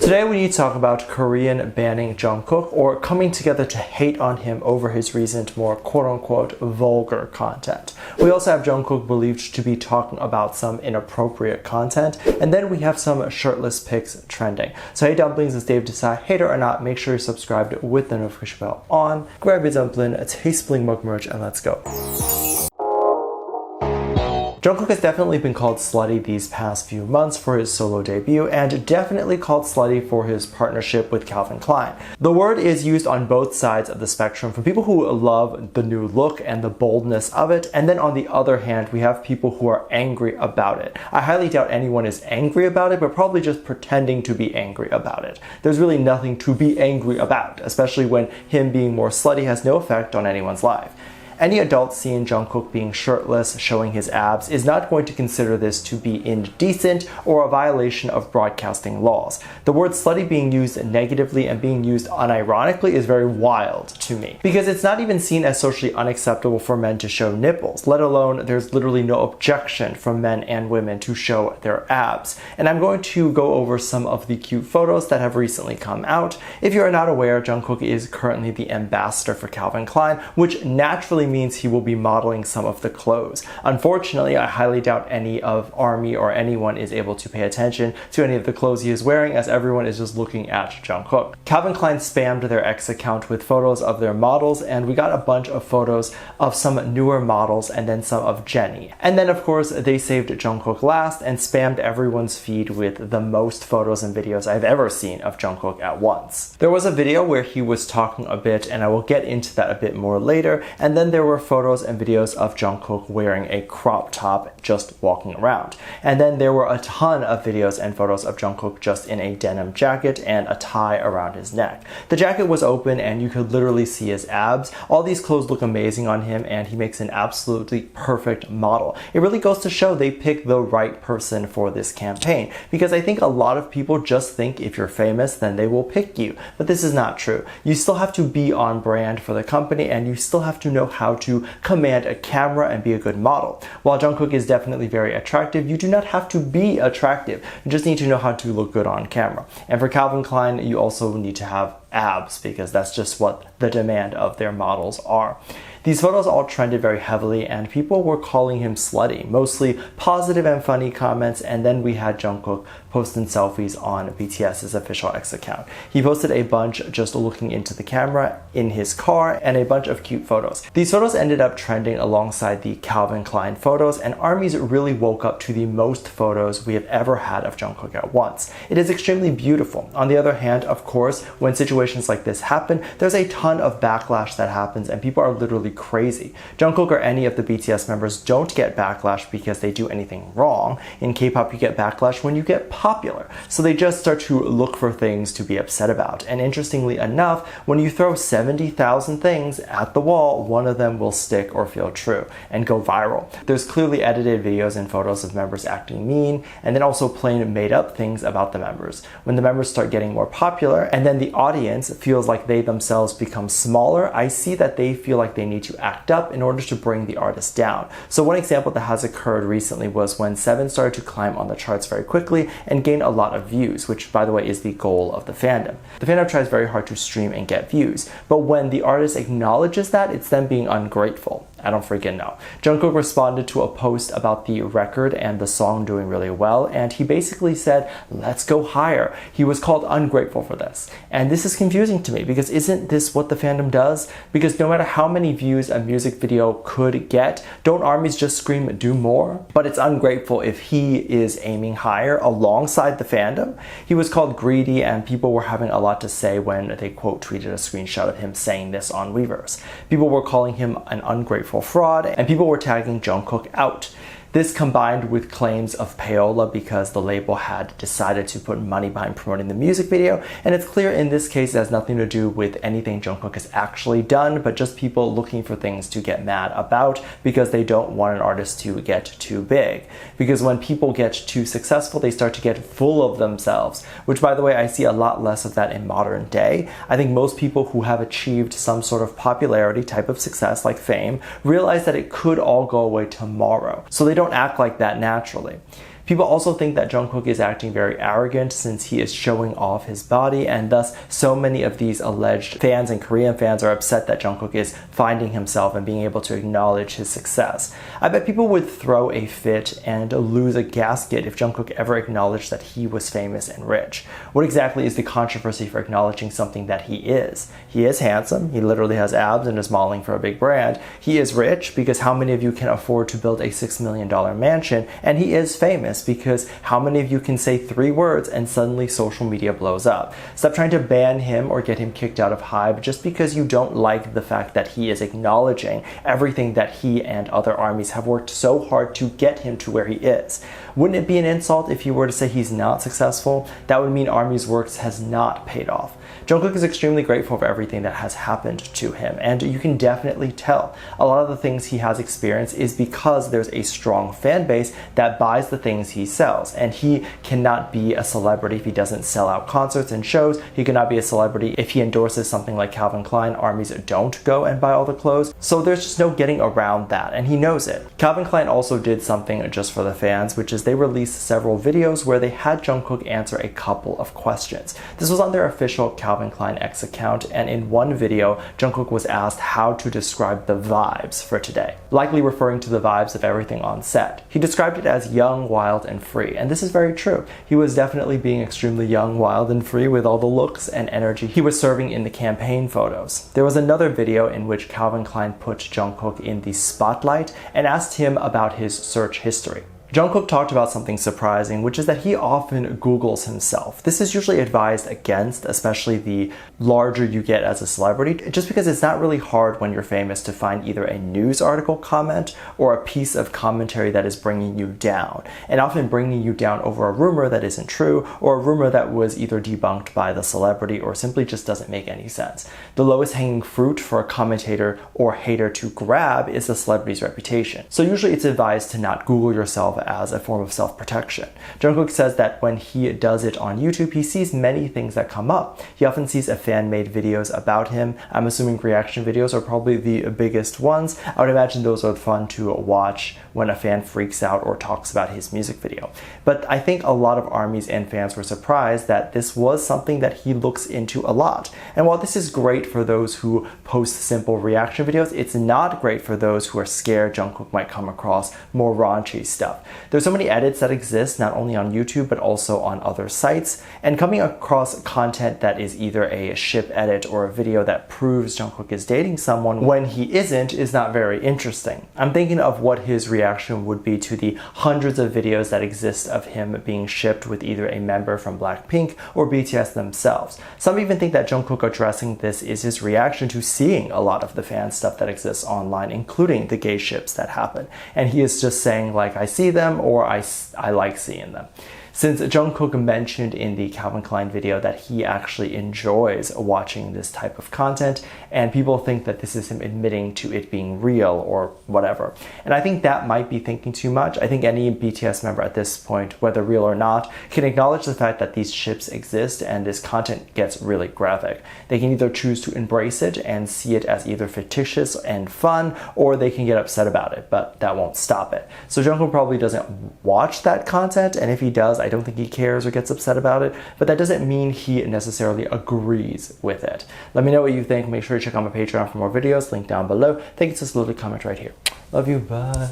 Today we need to talk about Korean banning Jung Kook, or coming together to hate on him over his recent more quote-unquote vulgar content. We also have Jung Kook believed to be talking about some inappropriate content, and then we have some shirtless pics trending. So hey Dumplings, it's Dave Desai. Hater or not, make sure you're subscribed with the notification bell on. Grab your dumpling, taste bling mug merch, and let's go. Jung Kook has definitely been called slutty these past few months for his solo debut, and definitely called slutty for his partnership with Calvin Klein. The word is used on both sides of the spectrum, from people who love the new look and the boldness of it, and then on the other hand, we have people who are angry about it. I highly doubt anyone is angry about it, but probably just pretending to be angry about it. There's really nothing to be angry about, especially when him being more slutty has no effect on anyone's life. Any adult seeing Jung Kook being shirtless, showing his abs, is not going to consider this to be indecent or a violation of broadcasting laws. The word slutty being used negatively and being used unironically is very wild to me, because it's not even seen as socially unacceptable for men to show nipples, let alone there's literally no objection from men and women to show their abs. And I'm going to go over some of the cute photos that have recently come out. If you are not aware, Jung Kook is currently the ambassador for Calvin Klein, which naturally means he will be modeling some of the clothes. Unfortunately, I highly doubt any of ARMY or anyone is able to pay attention to any of the clothes he is wearing, as everyone is just looking at Jung Kook. Calvin Klein spammed their X account with photos of their models, and we got a bunch of photos of some newer models and then some of Jennie. And then of course they saved Jung Kook last and spammed everyone's feed with the most photos and videos I've ever seen of Jung Kook at once. There was a video where he was talking a bit, and I will get into that a bit more later, and then there were photos and videos of Jung Kook wearing a crop top just walking around. And then there were a ton of videos and photos of Jung Kook just in a denim jacket and a tie around his neck. The jacket was open and you could literally see his abs. All these clothes look amazing on him, and he makes an absolutely perfect model. It really goes to show they picked the right person for this campaign, because I think a lot of people just think if you're famous then they will pick you, but this is not true. You still have to be on brand for the company, and you still have to know how to command a camera and be a good model. While Jung Kook is definitely very attractive, you do not have to be attractive. You just need to know how to look good on camera. And for Calvin Klein, you also need to have abs, because that's just what the demand of their models are. These photos all trended very heavily, and people were calling him slutty, mostly positive and funny comments. And then we had Jung Kook posting selfies on BTS's official X account. He posted a bunch just looking into the camera in his car, and a bunch of cute photos. These photos ended up trending alongside the Calvin Klein photos, and ARMYs really woke up to the most photos we have ever had of Jung Kook at once. It is extremely beautiful. On the other hand, of course, when situations like this happen, there's a ton of backlash that happens, and people are literally crazy. Jung Kook or any of the BTS members don't get backlash because they do anything wrong. In K-pop, you get backlash when you get popular. So they just start to look for things to be upset about. And interestingly enough, when you throw 70,000 things at the wall, one of them will stick or feel true and go viral. There's clearly edited videos and photos of members acting mean, and then also plain made up things about the members. When the members start getting more popular, and then the audience feels like they themselves become smaller, I see that they feel like they need to act up in order to bring the artist down. So one example that has occurred recently was when Seven started to climb on the charts very quickly and gain a lot of views, which by the way is the goal of the fandom. The fandom tries very hard to stream and get views, but when the artist acknowledges that, it's them being ungrateful. I don't freaking know. Jung Kook responded to a post about the record and the song doing really well, and he basically said, let's go higher. He was called ungrateful for this. And this is confusing to me, because isn't this what the fandom does? Because no matter how many views a music video could get, don't ARMYs just scream, do more? But it's ungrateful if he is aiming higher alongside the fandom. He was called greedy, and people were having a lot to say when they quote tweeted a screenshot of him saying this on Weverse. People were calling him an ungrateful fraud, and people were tagging Jung Kook out. This combined with claims of payola because the label had decided to put money behind promoting the music video, and it's clear in this case it has nothing to do with anything Jung Kook has actually done, but just people looking for things to get mad about because they don't want an artist to get too big. Because when people get too successful, they start to get full of themselves, which by the way, I see a lot less of that in modern day. I think most people who have achieved some sort of popularity type of success like fame realize that it could all go away tomorrow. So they don't act like that naturally. People also think that Jung Kook is acting very arrogant since he is showing off his body, and thus so many of these alleged fans and Korean fans are upset that Jung Kook is finding himself and being able to acknowledge his success. I bet people would throw a fit and lose a gasket if Jung Kook ever acknowledged that he was famous and rich. What exactly is the controversy for acknowledging something that he is? He is handsome, he literally has abs and is modeling for a big brand. He is rich because how many of you can afford to build a $6 million mansion? And he is famous because how many of you can say 3 words and suddenly social media blows up? Stop trying to ban him or get him kicked out of HYBE just because you don't like the fact that he is acknowledging everything that he and other armies have worked so hard to get him to where he is. Wouldn't it be an insult if you were to say he's not successful? That would mean Army's works has not paid off. Jung Kook is extremely grateful for everything that has happened to him, and you can definitely tell. A lot of the things he has experienced is because there's a strong fan base that buys the things he sells, and he cannot be a celebrity if he doesn't sell out concerts and shows. He cannot be a celebrity if he endorses something like Calvin Klein. Armies don't go and buy all the clothes, so there's just no getting around that, and he knows it. Calvin Klein also did something just for the fans, which is they released several videos where they had Jung Kook answer a couple of questions. This was on their official Calvin Klein X account, and in one video, Jung Kook was asked how to describe the vibes for today, likely referring to the vibes of everything on set. He described it as young, wild, and free, and this is very true. He was definitely being extremely young, wild, and free with all the looks and energy he was serving in the campaign photos. There was another video in which Calvin Klein put Jung Kook in the spotlight and asked him about his search history. Jung Kook talked about something surprising, which is that he often Googles himself. This is usually advised against, especially the larger you get as a celebrity, just because it's not really hard when you're famous to find either a news article comment or a piece of commentary that is bringing you down, and often bringing you down over a rumor that isn't true or a rumor that was either debunked by the celebrity or simply just doesn't make any sense. The lowest hanging fruit for a commentator or hater to grab is the celebrity's reputation. So usually it's advised to not Google yourself as a form of self-protection. Jung Kook says that when he does it on YouTube, he sees many things that come up. He often sees a fan-made videos about him. I'm assuming reaction videos are probably the biggest ones. I would imagine those are fun to watch when a fan freaks out or talks about his music video. But I think a lot of armies and fans were surprised that this was something that he looks into a lot. And while this is great for those who post simple reaction videos, it's not great for those who are scared Jung Kook might come across more raunchy stuff. There's so many edits that exist not only on YouTube but also on other sites, and coming across content that is either a ship edit or a video that proves Jung Kook is dating someone when he isn't is not very interesting. I'm thinking of what his reaction would be to the hundreds of videos that exist of him being shipped with either a member from Blackpink or BTS themselves. Some even think that Jung Kook addressing this is his reaction to seeing a lot of the fan stuff that exists online, including the gay ships that happen. And he is just saying, like, I see them, or I like seeing them. Since Jung Kook mentioned in the Calvin Klein video that he actually enjoys watching this type of content, and people think that this is him admitting to it being real or whatever. And I think that might be thinking too much. I think any BTS member at this point, whether real or not, can acknowledge the fact that these ships exist and this content gets really graphic. They can either choose to embrace it and see it as either fictitious and fun, or they can get upset about it, but that won't stop it. So Jung Kook probably doesn't watch that content, and if he does, I don't think he cares or gets upset about it, but that doesn't mean he necessarily agrees with it. Let me know what you think. Make sure to check out my Patreon for more videos, link down below. Thank you, just leave a comment right here. Love you, bye.